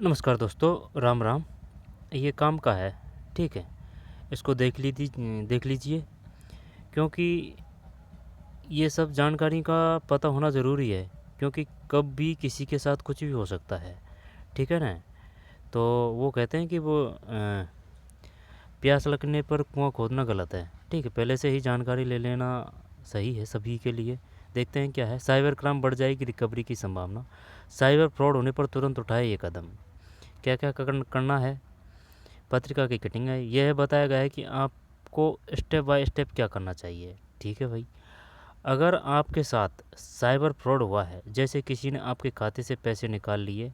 नमस्कार दोस्तों, राम राम। ये काम का है, ठीक है। इसको देख लीजिए, क्योंकि ये सब जानकारी का पता होना ज़रूरी है, क्योंकि कब भी किसी के साथ कुछ भी हो सकता है, ठीक है ना। तो वो कहते हैं कि प्यास लगने पर कुआं खोदना गलत है, ठीक है। पहले से ही जानकारी ले लेना सही है सभी के लिए। देखते हैं क्या है। साइबर क्राइम बढ़ जाएगी रिकवरी की संभावना। साइबर फ्रॉड होने पर तुरंत उठाए ये कदम। क्या क्या करना है। पत्रिका की कटिंग है। यह बताया गया है कि आपको स्टेप बाय स्टेप क्या करना चाहिए, ठीक है भाई। अगर आपके साथ साइबर फ्रॉड हुआ है, जैसे किसी ने आपके खाते से पैसे निकाल लिए,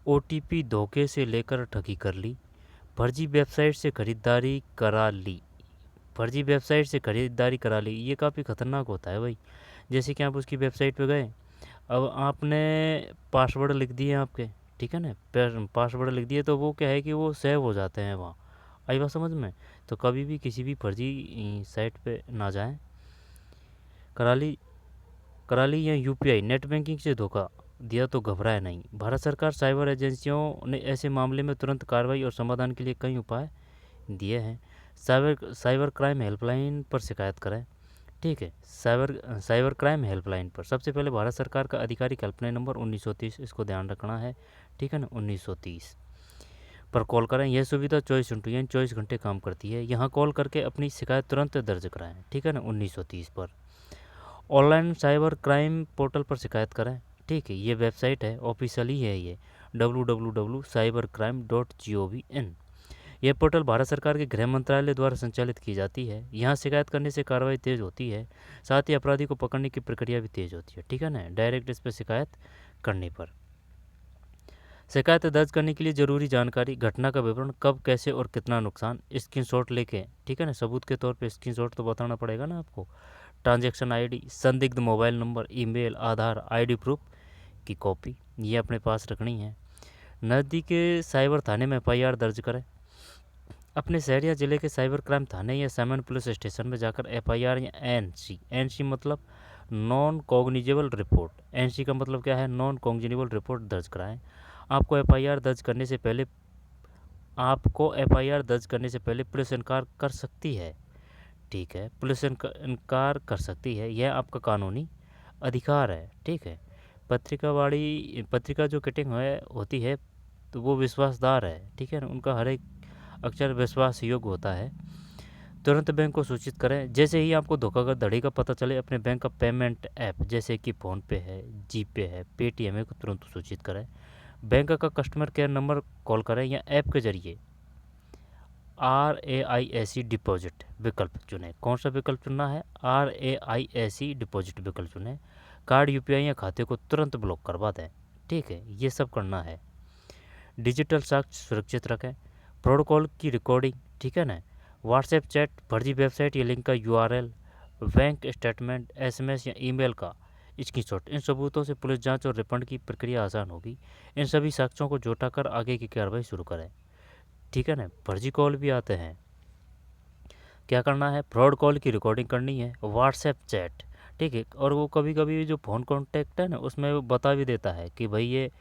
ओटीपी धोखे से लेकर ठगी कर ली, फर्जी वेबसाइट से खरीदारी करा ली, ये काफ़ी ख़तरनाक होता है भाई। जैसे कि आप उसकी वेबसाइट पे गए, अब आपने पासवर्ड लिख दिए आपके, ठीक है ना। पासवर्ड लिख दिए तो वो क्या है कि वो सेव हो जाते हैं वहाँ। आई बात समझ में। तो कभी भी किसी भी फर्जी साइट पे ना जाएं। कराली कराली या यूपीआई नेट बैंकिंग से धोखा दिया तो घबराए नहीं। भारत सरकार साइबर एजेंसियों ने ऐसे मामले में तुरंत कार्रवाई और समाधान के लिए कई उपाय दिए हैं। साइबर क्राइम हेल्पलाइन पर शिकायत करें, ठीक है। साइबर क्राइम हेल्पलाइन पर सबसे पहले भारत सरकार का आधिकारिक हेल्पलाइन नंबर 1930, इसको ध्यान रखना है, ठीक है ना। 1930 पर कॉल करें। यह सुविधा 24 काम करती है। यहाँ कॉल करके अपनी शिकायत तुरंत दर्ज कराएं, ठीक है ना। 1930 पर ऑनलाइन साइबर क्राइम पोर्टल पर शिकायत करें, ठीक है। ये वेबसाइट है, ऑफिशियली है ये, www.cybercrime.gov.in। यह पोर्टल भारत सरकार के गृह मंत्रालय द्वारा संचालित की जाती है। यहाँ शिकायत करने से कार्रवाई तेज होती है, साथ ही अपराधी को पकड़ने की प्रक्रिया भी तेज होती है, ठीक है ना। डायरेक्ट इस पर शिकायत करने पर शिकायत दर्ज करने के लिए जरूरी जानकारी, घटना का विवरण, कब कैसे और कितना नुकसान, स्क्रीनशॉट लेके, ठीक है ना। सबूत के तौर पे स्क्रीनशॉट तो बताना पड़ेगा ना आपको। ट्रांजैक्शन आईडी, संदिग्ध मोबाइल नंबर, ईमेल, आधार, आईडी प्रूफ की कॉपी, ये अपने पास रखनी है। नज़दीक के साइबर थाने में एफआईआर दर्ज करें। अपने शहर या जिले के साइबर क्राइम थाने या सामान्य पुलिस स्टेशन में जाकर एफआईआर या एनसी मतलब नॉन कॉग्निजेबल रिपोर्ट, एनसी का मतलब क्या है, नॉन कॉग्निजेबल रिपोर्ट दर्ज कराएं। आपको एफआईआर दर्ज करने से पहले पुलिस इनकार कर सकती है, ठीक है। पुलिस इनकार कर सकती है, यह आपका कानूनी अधिकार है, ठीक है। पत्रिका जो कटिंग है होती है, तो वो विश्वासदार है, ठीक है ना। उनका हर एक अक्षर विश्वास योग्य होता है। तुरंत बैंक को सूचित करें। जैसे ही आपको धोखाधड़ी का पता चले, अपने बैंक का पेमेंट ऐप जैसे कि फ़ोनपे है, जीपे है, पेटीएम है को तुरंत सूचित करें। बैंक का कस्टमर केयर नंबर कॉल करें या ऐप के जरिए RAISE डिपॉजिट विकल्प चुनें। कौन सा विकल्प चुनना है? RAISE डिपॉजिट विकल्प चुनें। कार्ड, यूपीआई या खाते को तुरंत ब्लॉक करवा दें, ठीक है। ये सब करना है। डिजिटल साक्ष्य सुरक्षित रखें। प्रोटोकॉल की रिकॉर्डिंग, ठीक है ना। व्हाट्सएप चैट, फर्जी वेबसाइट या लिंक का यूआरएल, बैंक स्टेटमेंट, एसएमएस या ईमेल का स्क्रीनशॉट, इन सबूतों से पुलिस जांच और रिफंड की प्रक्रिया आसान होगी। इन सभी साक्ष्यों को जुटाकर आगे की कार्रवाई शुरू करें, ठीक है ना। फर्जी कॉल भी आते हैं, क्या करना है? फ्रॉड कॉल की रिकॉर्डिंग करनी है। व्हाट्सएप चैट, ठीक है। और वो कभी कभी जो फ़ोन कॉन्टैक्ट है ना, उसमें वो बता भी देता है कि भाई ये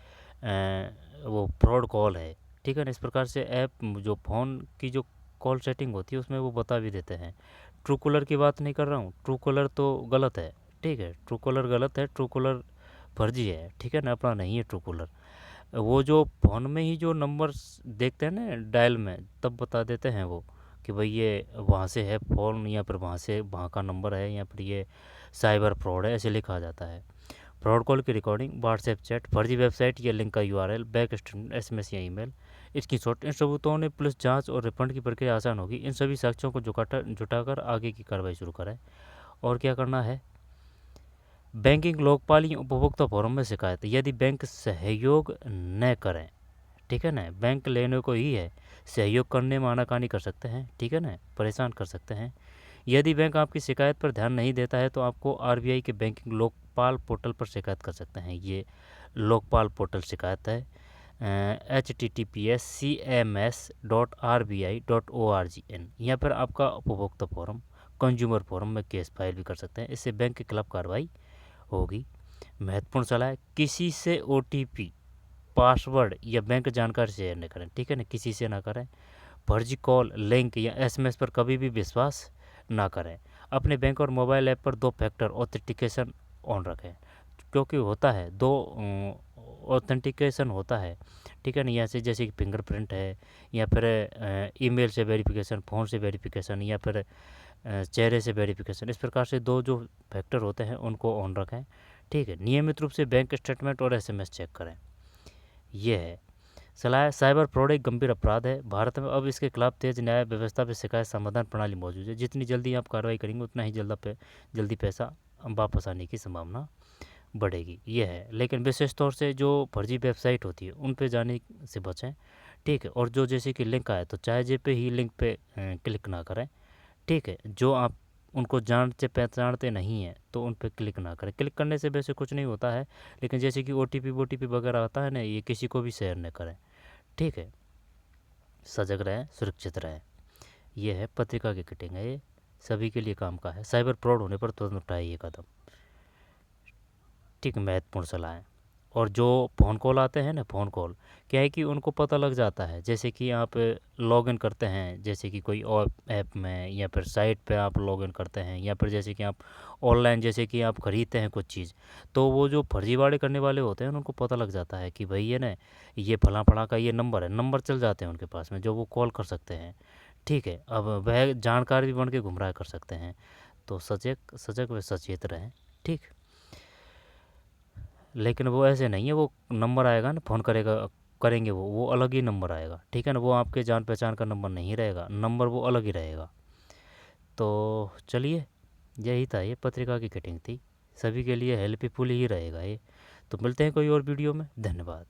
वो फ्रॉड कॉल है, ठीक है ना। इस प्रकार से ऐप जो फ़ोन की जो कॉल सेटिंग होती है उसमें वो बता भी देते हैं। ट्रू कॉलर की बात नहीं कर रहा हूँ, ट्रू कॉलर तो गलत है, ठीक है। ट्रू कॉलर गलत है, ट्रू कॉलर फर्जी है, ठीक है ना, अपना नहीं है ट्रू कॉलर। वो जो फ़ोन में ही जो नंबर्स देखते हैं ना डायल में, तब बता देते हैं वो कि भाई ये वहाँ से है फ़ोन, या फिर वहाँ का नंबर है, या फिर ये साइबर फ्रॉड है, ऐसे लिखा जाता है। फ्रॉड कॉल की रिकॉर्डिंग, व्हाट्सएप चैट, फर्जी वेबसाइट या लिंक का यूआरएल, बैंक स्टेटमेंट, एसएमएस या ईमेल, इसकी शॉर्ट, इन सबूतों ने पुलिस जांच और रिफंड की प्रक्रिया आसान होगी। इन सभी साक्ष्यों को जुटाकर आगे की कार्रवाई शुरू करें। और क्या करना है? बैंकिंग लोकपाल या उपभोक्ता फोरम में शिकायत, यदि बैंक सहयोग न करें, ठीक है ना। बैंक लेने को ही है, सहयोग करने में आनाकानी कर सकते हैं, ठीक है ना, परेशान कर सकते हैं। यदि बैंक आपकी शिकायत पर ध्यान नहीं देता है तो आपको आरबीआई के बैंकिंग लोकपाल पोर्टल पर शिकायत कर सकते हैं। ये लोकपाल पोर्टल शिकायत है, https://cms.rbi.org/in। यहाँ पर आपका उपभोक्ता फोरम, कंज्यूमर फोरम में केस फाइल भी कर सकते हैं। इससे बैंक के खिलाफ कार्रवाई होगी। महत्वपूर्ण सलाह है, किसी से ओटीपी पासवर्ड या बैंक जानकारी शेयर न करें, ठीक है ना, किसी से ना करें। फर्जी कॉल, लिंक या एसएमएस पर कभी भी विश्वास ना करें। अपने बैंक और मोबाइल ऐप पर 2 फैक्टर ऑथेंटिकेशन ऑन रखें, क्योंकि होता है 2 ऑथेंटिकेशन होता है, ठीक है ना, यहाँ से जैसे कि फिंगरप्रिंट है, या फिर ईमेल से वेरिफिकेशन, फ़ोन से वेरिफिकेशन, या फिर चेहरे से वेरिफिकेशन। इस प्रकार से 2 जो फैक्टर होते हैं उनको ऑन रखें, ठीक है। नियमित रूप से बैंक स्टेटमेंट और एसएमएस चेक करें। ये है सलाह। साइबर फ्रॉड एक गंभीर अपराध है। भारत में अब इसके खिलाफ तेज न्याय व्यवस्था पे शिकायत समाधान प्रणाली मौजूद है। जितनी जल्दी आप कार्रवाई करेंगे उतना ही जल्दी पैसा वापस आने की संभावना बढ़ेगी, ये है। लेकिन विशेष तौर से जो फर्जी वेबसाइट होती है उन पे जाने से बचें, ठीक है। और जो जैसे कि लिंक आए तो चाहे जे पे ही लिंक पे क्लिक ना करें, ठीक है। जो आप उनको जानते पहचानते नहीं हैं तो उन पे क्लिक ना करें। क्लिक करने से वैसे कुछ नहीं होता है, लेकिन जैसे कि ओटीपी वोटीपी वगैरह आता है ना, ये किसी को भी शेयर न करें, ठीक है। सजग रहें, सुरक्षित रहें। ये है पत्रिका की कटिंग है, ये सभी के लिए काम का है। साइबर फ्रॉड होने पर तुरंत उठाइए ये कदम, ठीक, महत्वपूर्ण सलाह है। और जो फ़ोन कॉल आते हैं ना, फ़ोन कॉल क्या है कि उनको पता लग जाता है, जैसे कि आप लॉगिन करते हैं, जैसे कि कोई और ऐप में या फिर साइट पे आप लॉगिन करते हैं, या फिर जैसे कि आप ऑनलाइन जैसे कि आप ख़रीदते हैं कुछ चीज़, तो वो जो फर्जीवाड़े करने वाले होते हैं उनको पता लग जाता है कि भाई ये ना, ये फलां फलां का ये नंबर है, नंबर चल जाते हैं उनके पास में जो वो कॉल कर सकते हैं, ठीक है। अब वह जानकार भी बन के गुमराह कर सकते हैं, तो सजग सजग व सचेत रहें, ठीक। लेकिन वो ऐसे नहीं है, वो नंबर आएगा ना, फ़ोन करेंगे वो अलग ही नंबर आएगा, ठीक है ना, वो आपके जान पहचान का नंबर नहीं रहेगा, नंबर वो अलग ही रहेगा। तो चलिए, यही था, ये पत्रिका की कटिंग थी, सभी के लिए हेल्पफुल ही रहेगा ये। तो मिलते हैं कोई और वीडियो में, धन्यवाद।